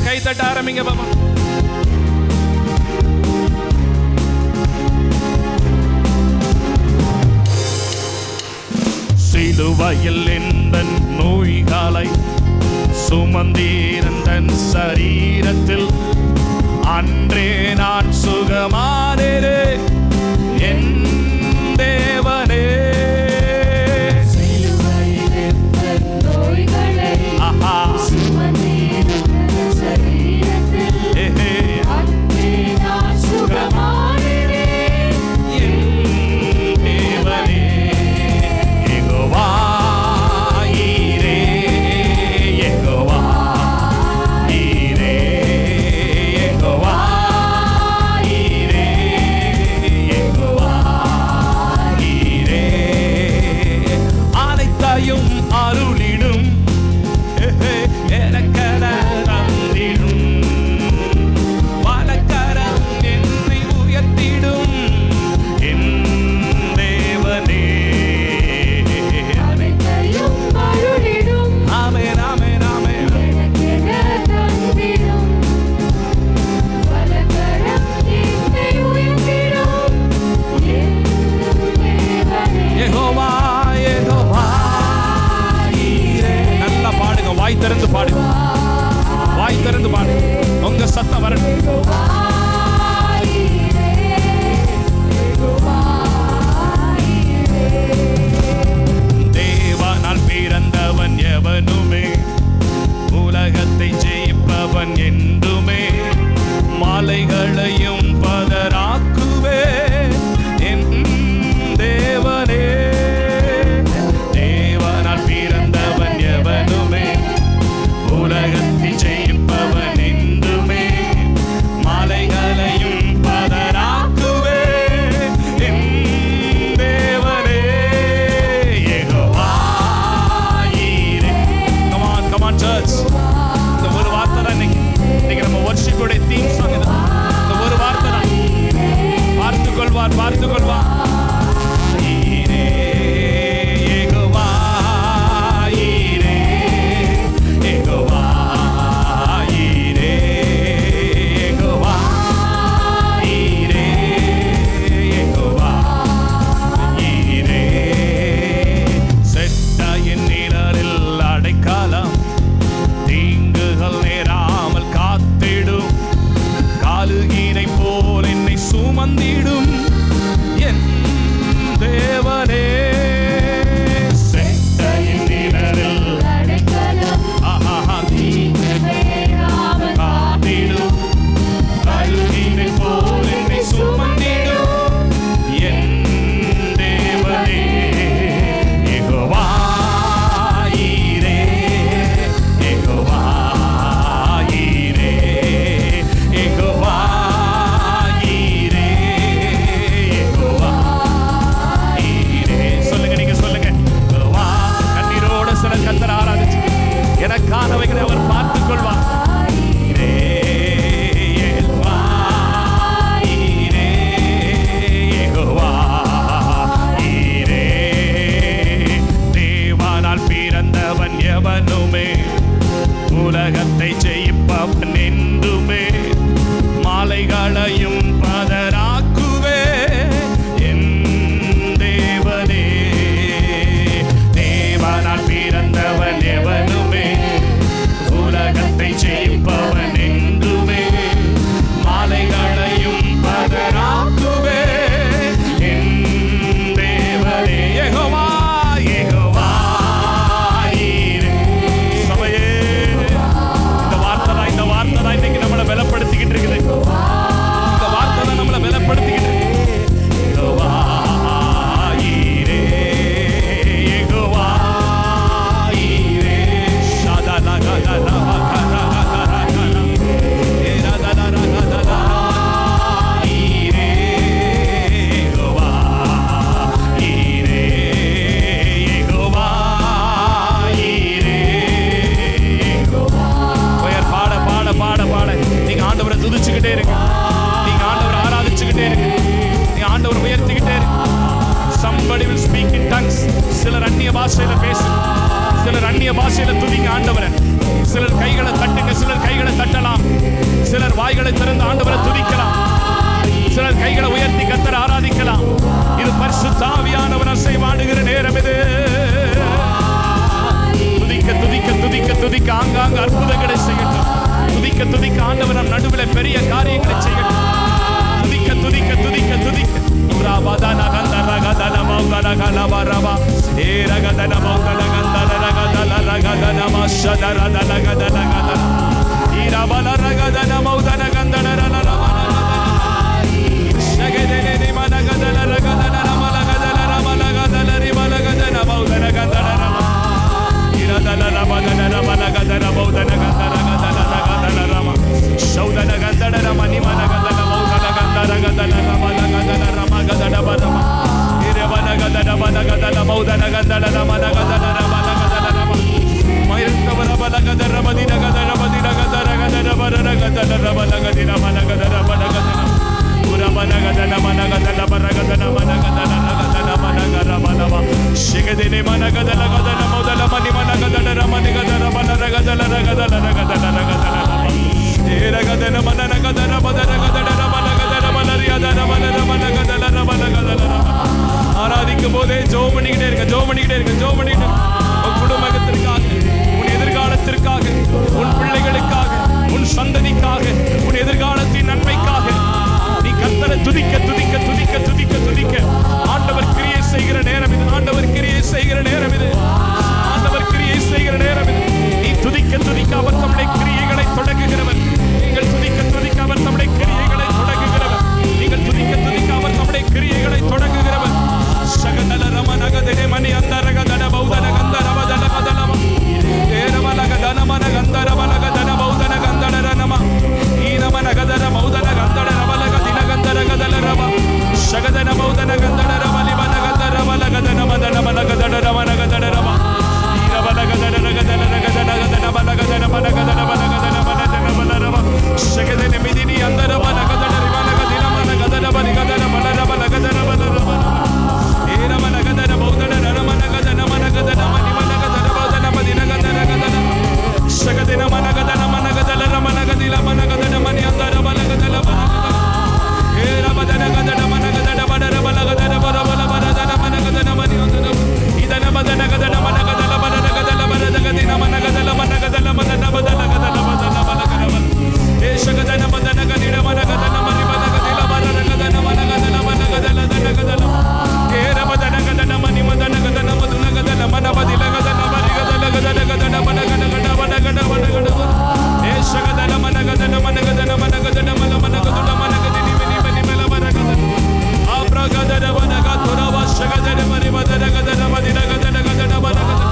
கை தட்ட ஆரம்பிங்க பாபா. சிலுவையில் இந்த நோய்களை சுமந்தீரந்தன் சரீரத்தில் அன்றே நான் சுகமானேனே என் தேவனே. வாய் திறந்து பாடு, வாய் திறந்து பாடு, உங்க சத்தம் வரணும். தேவனால் பிறந்தவன் எவனுமே உலகத்தை ஜெயிப்பவன் என்றுமே மலைகளையும் பதராக்குவே என் தேவனே. தேவனால் பிறந்தவன் எவனுமே உலகத்தை ஜெயிப்பவன் என்றுமே மலைகளையும் பதராக்குவே என் தேவனே. யெகோவா ஈரே. Come on, come on church. இந்த ஒரு வார்த்தை தான் இன்னைக்கு நம்ம worship உடைய theme song இது. இந்த ஒரு வார்த்தை தான். பார்த்துக்கொள்வார், பார்த்துக்கொள்வார். சுமந்திடும் என் தேவனே. செட்டையின் நிழலில் காத்திடும் கழுகினை போல் என்னை சுமந்திடும் என் தேவனே. யெகோவா ஈரே, யெகோவா ஈரே, யெகோவா கர்த்தர் ஆராதிச்சு எனக்கானவைகளை அவர் பார்த்துக் கொள்வார். தேவனால் பிறந்தவன் எவனுமே உலகத்தை ஜெயிப்பவன் என்றுமே மாலைகளையும் பதராக்குவே என் தேவனே. தேவனால் பிறந்தவன் எவனுமே உலகத்தை ஜெயிப்பவன் என்றுமே மாலைகளையும் பதராக்குவே என் தேவனே. யெகோவா யெகோவா ஈரே. சபையே, இந்த வார்த்தை தான் இன்னைக்கு நம்மளை பலப்படுத்திக்கிட்டு இருக்குது. இந்த வார்த்தை தான் நம்மளை பலப்படுத்திக்கிட்டு இருக்கு. யெகோவா ஈரே, யெகோவா ஈரே. துதிச்சுக்கிட்டே இருக்கு. நீங்க ஆண்டவரை ஆராதிச்சுக்கிட்டே இருக்கு. நீங்க ஆண்டவரை உயர்த்திக்கிட்டே இருக்கு. Somebody will speak in tongues. சிலர் அந்நிய பாஷையில பேசுங்க, சிலர் அந்நிய பாஷையில துதிங்க ஆண்டவரை. சிலர் கைகளை தட்டுங்க, சிலர் கைகளை தட்டலாம். சிலர் வாய்களை திறந்து ஆண்டவரை துதிக்கலாம், சிலர் கைகளை உயர்த்தி கர்த்தரை ஆராதிக்கலாம். இது பரிசுத்த ஆவியானவர் அசைவாடுகிற நேரம். இது துதிக்க துதிக்க துதிக்க துதிக்க ஆங்காங்க அற்புதங்களை செய்யட்டும். துதிக்க துதிக்க ஆண்டவர் நம் நடுவில் பெரிய காரியங்களை செய்யட்டும். துதிக்க துதிக்க துதிக்க துதிக்க ஆராதிக்கும் போதே ஜெபம் பண்ணிக்கிட்டே இருங்க, ஜெபம் பண்ணிக்கிட்டே இருங்க, ஜெபம் பண்ணிக்கிட்டே உன் குடும்பத்திற்காக, உன் எதிர்காலத்திற்காக, உன் பிள்ளைகளுக்காக, உன் சந்ததிக்காக, உன் எதிர்காலத்தின் நன்மைக்காக நீ கர்த்தரை துதிக்க துதிக்க துதிக்க துதிக்க துதிக்க. ஆண்டவர் கிரியை செய்கிற நேரம் இது. ஆண்டவர் கிரியை செய்கிற நேரம் இது. ஆண்டவர் கிரியை செய்கிற நேரம் இது. நீ துதிக்க துதிக்க அவர் தம்முடைய கிரியைகளை தொடங்குகிறவர். நீங்கள் துதிக்க துதிக்க அவர் தம்முடைய கிரியைகளை தொடங்குகிறவர். நீங்கள் துதிக்க துதிக்க அவர் தம்முடைய கிரியைகளை தொடங்குகிறவர். சகதல ரமனகதே மணி அந்தரகதன பௌதன கந்தரவதன கதலம ஏரமலகதன மனகந்தர மலகதன பௌதன கந்தர நம ஈனமனகதன பௌதன கந்தர ரமலகதின கந்தர கதல ரம சகதன பௌதன கந்தர ரமலிபன கந்தர மலகதன மதன மலகதன ரமனகதன ரம ஈரமலகதன ரகதன ரகதன கதன மலகதன மலகதன மலகதன மலகதன மலரம சகதன மிதினி அந்தர மலகதன ரிமலகதின மலகதன மலகதன மலர மலகதன மலரம ஏரமலகதன பௌதன ரமனகதன மனகதன மணிமனகதன பௌதன மதினகதன கதன சகதன மனகதன மனகதன ரமனகதில மனகதன மணி அந்தர மலகதன மலகதன ஏரமதன கதன மனகதன மனர மலகதன மரமல மரதன மனகதன மணி அந்தர இதன மதன கதன மனகதன மனகதன மரதகதின மனகதன மனகதன மதன மதன கதன மதன மலகதன ஏ சகதன மதன கதின மனகதன மணி மனகதில மரதகதன மனகதன மனகதன தனகதன ஏரமதன கதன மணி மதன கதன மதன கதன மனபதில கதன மரிகதன கதன கதன மனகதன மனகதன மனகதன ஏ சகதன மனகதன மனகதன மனகதன மல மனகதன மனகதினி மினி மினி மல மனகதன ஆப்ரகதன மனகதுரவ சகதன மரி மதன கதன மதின கதன கதன மனகதன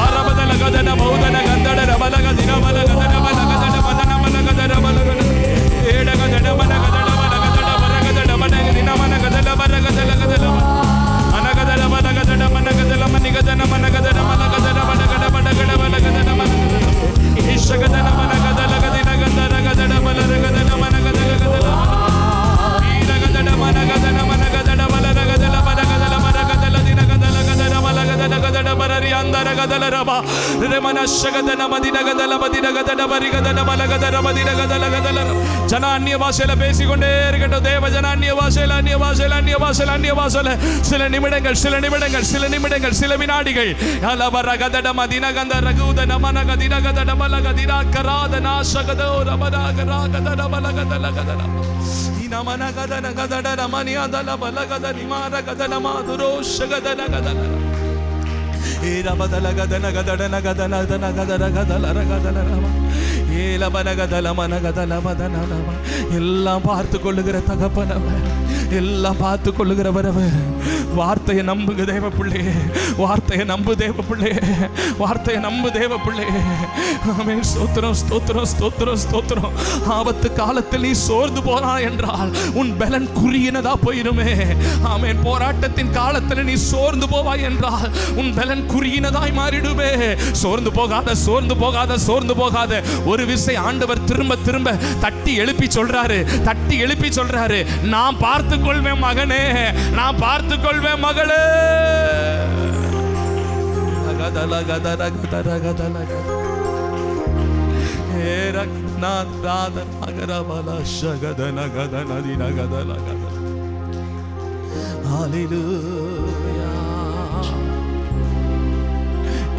ஆரபதல கதன பௌதன கந்தன ரமலகதின மலகதன மனகதன மதன மனகதன மலகதன ஏடகதன மனகதன மனகதன மரகதன மனகதின மனகதன மரகதன கதன மனகதன மனகதன மனகதன மனிகதன மனகதன மனகதன மனகதன மனகதன மனகதன மனகதன ஈஷகதன மனகதன கதின கதன கதன மலரகதன மனகதன கதன ஈரகதன மனகதன மனகதன மலரகதன மனகதன மனகதன தினகதன கதன மலகதன கதன மரரி அந்தர கதன ரபா ரிமன ஷகதன மதினகதன மதினகதன மரிகதன மலகதன மதினகதன கதன ஜன அந்நிய பாஷையில பேசிக்கொண்டே இருக்கட்டும். தேவ ஜன அந்நிய பாஷையில அந்நிய பாஷையில அந்நிய பாஷையில அந்நிய பாஷையில சில நிமிடங்கள் சில நிமிடங்கள் சில நிமிடங்கள் சில வினாடிகள் அலபரகதன மதினகந்த ரகுதன மனகதின கதன மலகதின கராதன ஷகதோ ரமனகராகதன மலகதன கதன இனமனகதன கதன மனியதன மலகதன இமாரகதன மாதுரோ ஷகதன கதன ஏரபதல கதன கதன கதன கதன கதன கதன கதன ரம ஏலபனகதல மனகதல மதன ரம எல்லாம் பார்த்து கொள்ளுகிற தகப்பனவர், எல்லாம் பார்த்து கொள்ளுகிறவரவர். வார்த்தையை நம்புங்க தேவ பிள்ளையே, வார்த்தையை நம்பு தேவ பிள்ளையே, வார்த்தையை நம்பு தேவ பிள்ளையே. ஆமென். ஸ்தோத்திரம் ஸ்தோத்திரம் ஸ்தோத்திரம் ஸ்தோத்திரம். ஆபத்து காலத்தில் நீ சோர்ந்து போனாய் என்றால் உன் பலன் குறியினதா போயிருமே. ஆமென். போராட்டத்தின் காலத்தில் நீ சோர்ந்து போவாய் என்றால் உன் பலன் குறியினதாய் மாறிடுமே. சோர்ந்து போகாத சோர்ந்து போகாத சோர்ந்து போகாத. ஒரு விசை ஆண்டவர் திரும்ப திரும்ப தட்டி எழுப்பி சொல்றாரு, தட்டி எழுப்பி சொல்றாரு, நான் பார்த்துக் கொள்வேன் மகனே, நான் பார்த்துக் கொள்வேன் மகளே.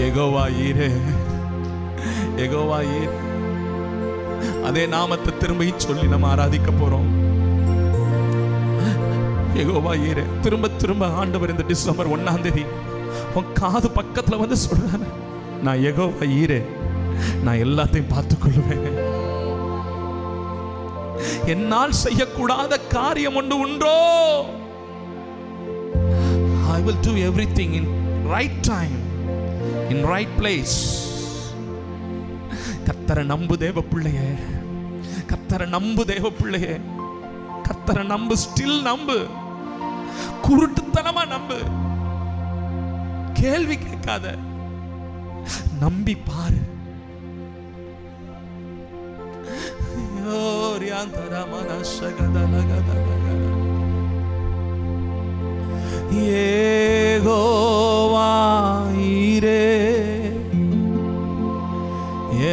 யெகோவா ஈரே, யெகோவா ஈரே. அதே நாமத்தை திரும்பி சொல்லி நம்ம ஆராதிக்க போறோம். யெகோவா ஈரே. திரும்ப திரும்ப ஆண்டவர் இந்த டிசம்பர் 1ஆம் தேதி உன் காது பக்கத்துல வந்து சொல்றாரு, நான் யெகோவா ஈரே, நான் எல்லாத்தையும் பார்த்துக் கொள்வேன். என்னால் செய்யக்கூடாத காரியம் ஒன்று உண்டோ? I will do everything in right time, in right place. கர்த்தரை நம்பு தேவ பிள்ளையே, கர்த்தரை நம்பு தேவ பிள்ளையே, கர்த்தரை நம்பு, ஸ்டில் நம்பு, குருட்டுத்தனமா நம்பு, கேள்வி கேட்காத, நம்பி பாரு. யெகோவா ஈரே,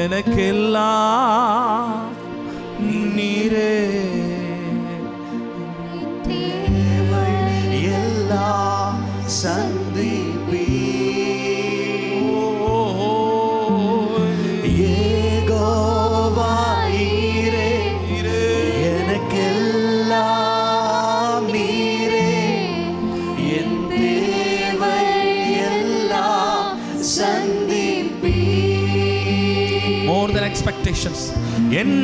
எனக்கெல்லாம் நீரே, எல்லாம் சந்திப்பீ. யெகோவா ஈரே, எனக்கெல்லாம் நீரே, என் தேவை எல்லாம் சந்திப்பீ. More than expectations. என்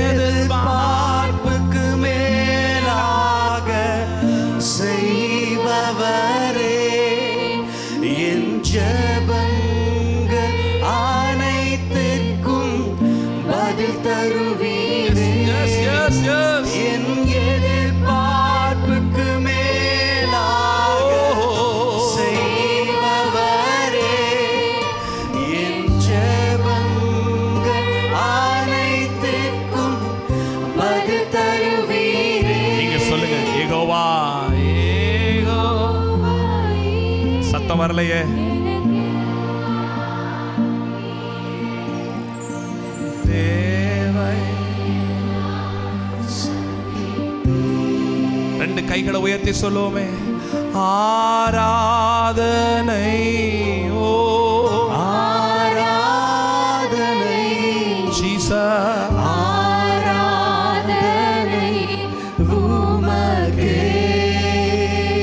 எதிர்பார்ப்புக்கு மேலாக செய்பவரே, என் ஜெபங்கள் அனைத்திற்கும் பதில் தருவீரே. Yes, yes, yes. என் எதிர்பார்ப்புக்கு மேலாக செய்பவரே, என் ஜெபங்கள் அனைத்திற்கும் பதில் தருவீரே. நீங்க சொல்லுங்க, யெகோவா, யெகோவா. சத்தம் வரலையே. தேவை. ரெண்டு கைகளை உயர்த்தி சொல்லுவோமே, ஆராதனை, ஓ ஆராதனை, ஜீசஸ், ஆராதனை உமக்கே.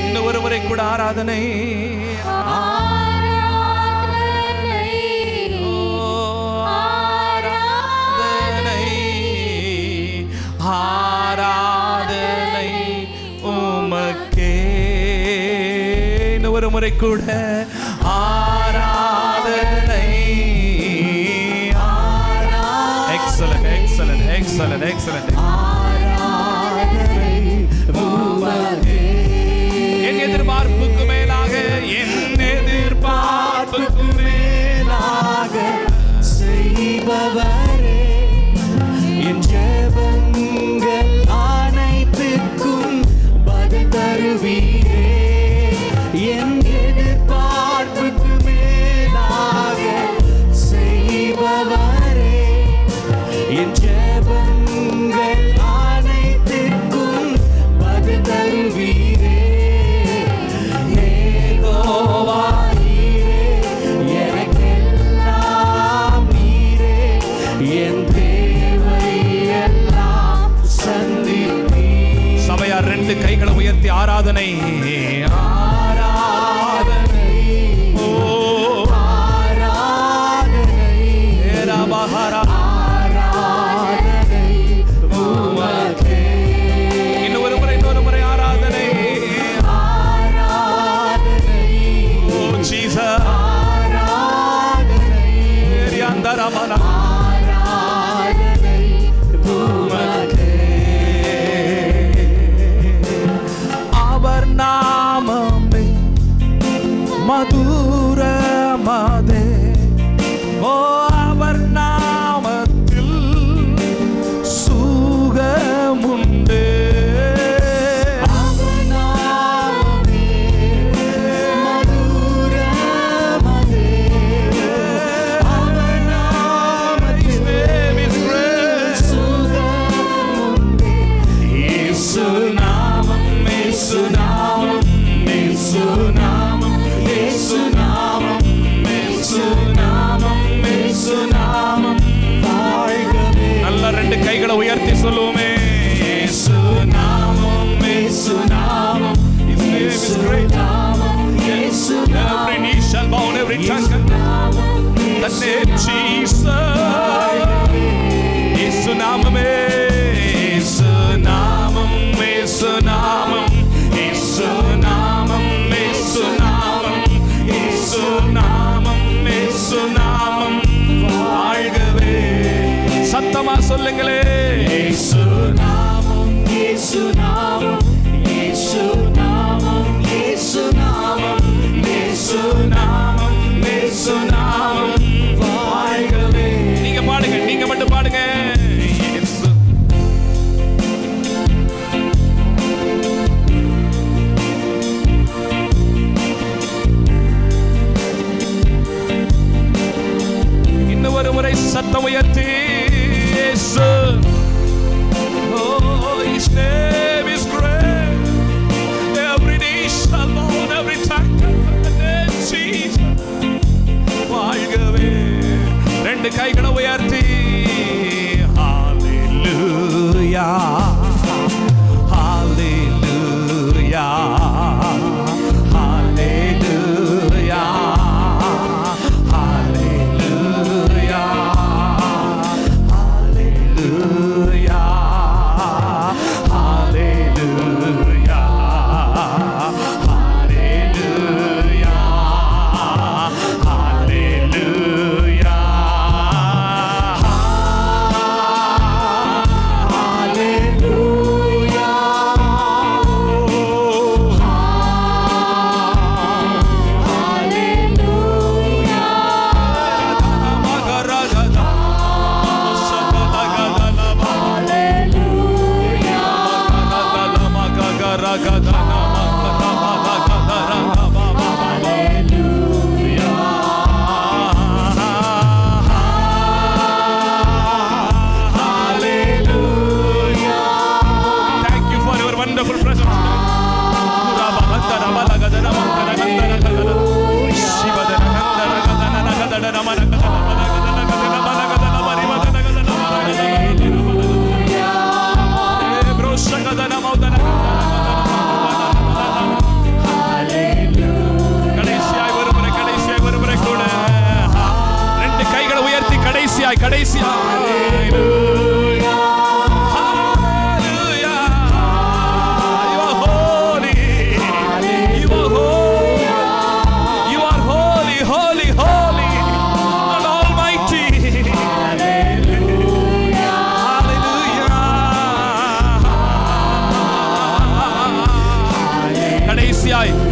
இன்னும் ஒரு முறை கூட ஆராதனை, ஆராதனை உமக்கே. ஒரு முறை கூட ஆராதனை. Excellent, excellent, excellent, excellent. ஆராதனை உமக்கே. என் எதிர்பார்ப்புக்கு மேலாக, என் எதிர்பார்ப்புக்கு மேலாக செய்பவரே, என் ஜெபங்கள் அனைத்திற்கும் பதில் தருவீரே. என் எதிர்பார்ப்புக்கு மேலாக செய்பவரே, என் ஜெபங்கள் அனைத்திற்கும் பதில் தருவீரே. யெகோவா ஈரே, எனக்கெல்லாம் நீரே, என் தேவை எல்லாம் சந்திப்பீர். சபையார் ரெண்டு கைகளை உயர்த்தி ஆராதனை, ஆராதனை, ஓ ஆராதனை, ஆராதனை உமக்கே. இன்னொரு முறை, இன்னொரு முறை ஆராதனை, ஆராதனை, ஓ ஜீசஸ், ஆராதனை, அந்தரமன, ஆராதனை உமக்கே. அவர் நாமமே மதுரமதே, ஓ அவர் நாமத்தில் சுகமுண்டு. அவர் நாமமே மதுரமதே, அவர் நாமத்தில் சத்தம் உயர்த்தி இயேசு. Oh, his name is great. Every knee shall bow, every tongue confess Jesus. வாழ்கவே. ரெண்டு கைகளை உயர்த்தி ஹalleluya ஹalleluya ஹalleluya ஹalleluya ஹalleluya ஹalleluya ஹalleluya ஹalleluya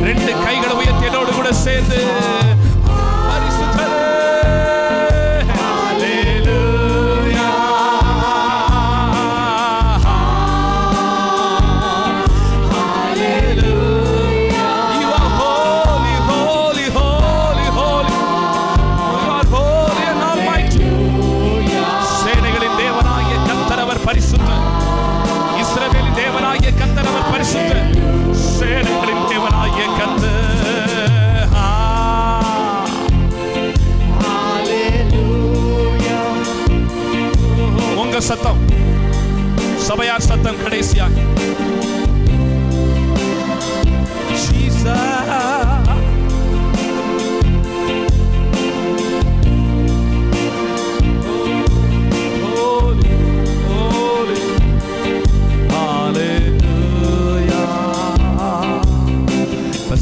ரெண்டு கைகளை உயர்த்தி என்னோடு கூட சேர்ந்து சத்தம், சபையார் சத்தம் கடைசியாக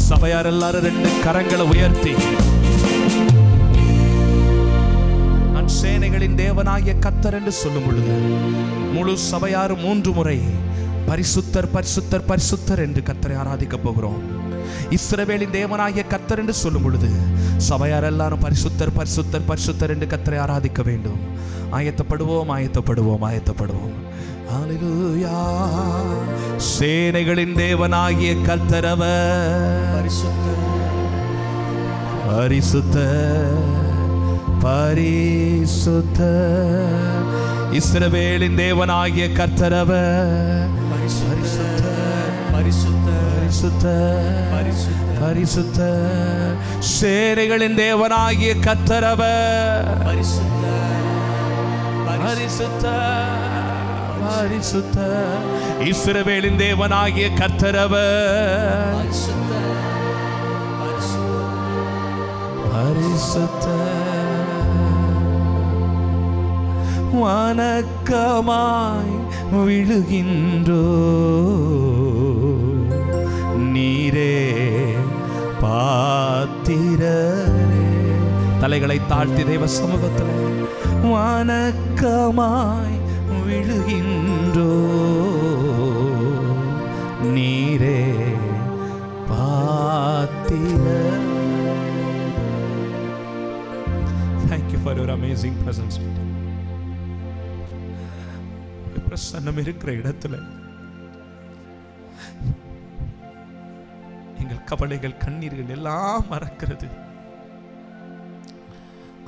சபையார் எல்லாரும் ரெண்டு கரங்களை உயர்த்தி சேனைகளின் தேவனாகிய கர்த்தர் என்று சொல்லும் பொழுது முழு சபையாரும் 3 முறை பரிசுத்தர் பரிசுத்தர் பரிசுத்தர் என்று கர்த்தரை ஆராதிக்க போகிறோம். இஸ்ரவேலின் தேவனாகிய கர்த்தர் என்று சொல்லும் பொழுது சபையார் எல்லாரும் பரிசுத்தர் பரிசுத்தர் பரிசுத்தர் என்று கர்த்தரை ஆராதிக்க வேண்டும். ஆயத்தப்படுவோம் ஆயத்தப்படுவோம் ஆயத்தப்படுவோம். ஹல்லேலூயா. சேனைகளின் தேவனாகிய கர்த்தர் அவர் பரிசுத்தர் பரிசுத்தர் பரிசுத்தர். இஸ்ரவேலின் தேவனாகிய கர்த்தர் அவர் பரிசுத்தர் பரிசுத்தர் பரிசுத்தர். சேனைகளின் தேவனாகிய கர்த்தர் அவர் பரிசுத்தர் பரிசுத்தர். இஸ்ரவேலின் தேவனாகிய கர்த்தர் அவர் பரிசுத்தர். வணக்கமாய் விழுகின்றோ நீரே பாத்திரரே. தலைகளை தாழ்த்தி தேவ சமூகத்தில் வணக்கமாய் விழுகின்றோ நீரே பாத்திரரே. Thank you for your amazing presence. பிரசன்னம் இருக்கிற இடத்துல எங்கள் கவலைகள் கண்ணீர்கள் எல்லாம் மறக்கிறது.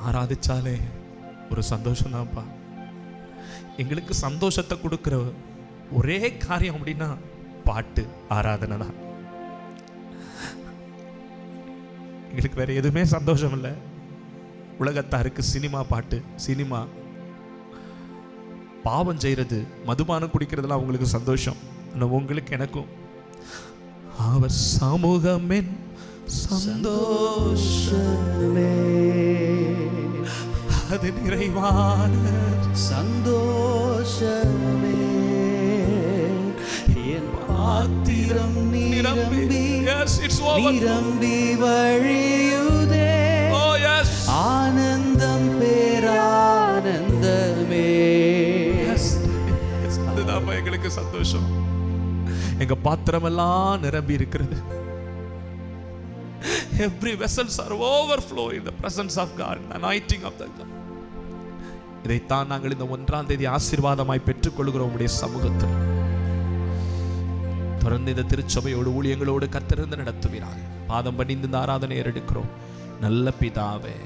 ஆராதிச்சாலே ஒரு சந்தோஷம் தான்ப்பா. எங்களுக்கு சந்தோஷத்தை கொடுக்கிற ஒரே காரியம் அப்படின்னா பாட்டு, ஆராதனை தான். எங்களுக்கு வேற எதுவுமே சந்தோஷம் இல்லை. உலகத்தாருக்கு சினிமா பாட்டு, சினிமா, பாவம் செய்யறது, மதுபானம் குடிக்கிறதுலாம் அவங்களுக்கு சந்தோஷம். ஆனால் உங்களுக்கு எனக்கும் அவர் சமூகமென் சந்தோஷமே, அது நிறைவான சந்தோஷமே. என் பாத்திரம் நிரம்பி நிரம்பி வழியுதே. ஆனந்தம் பேரானந்தமே. அதுதான் எங்களுக்கு சந்தோஷம். எங்க பாத்திரமெல்லாம் நிரம்பி இருக்கிறது. Every vessels are overflowing in the presence of God, the anointing of the God. இதைத்தான் நாங்கள் இந்த 1ஆம் தேதி ஆசீர்வாதமாய் பெற்றுக்கொள்கிறோம் உடைய சமூகத்தில். தொடர்ந்து இந்த திருச்சபையோடு ஊழியங்களோடு கர்த்தர் நடத்துவீராக. பாதம் பணிந்து இந்த ஆராதனை எடுக்கிறோம் நல்ல பிதாவே.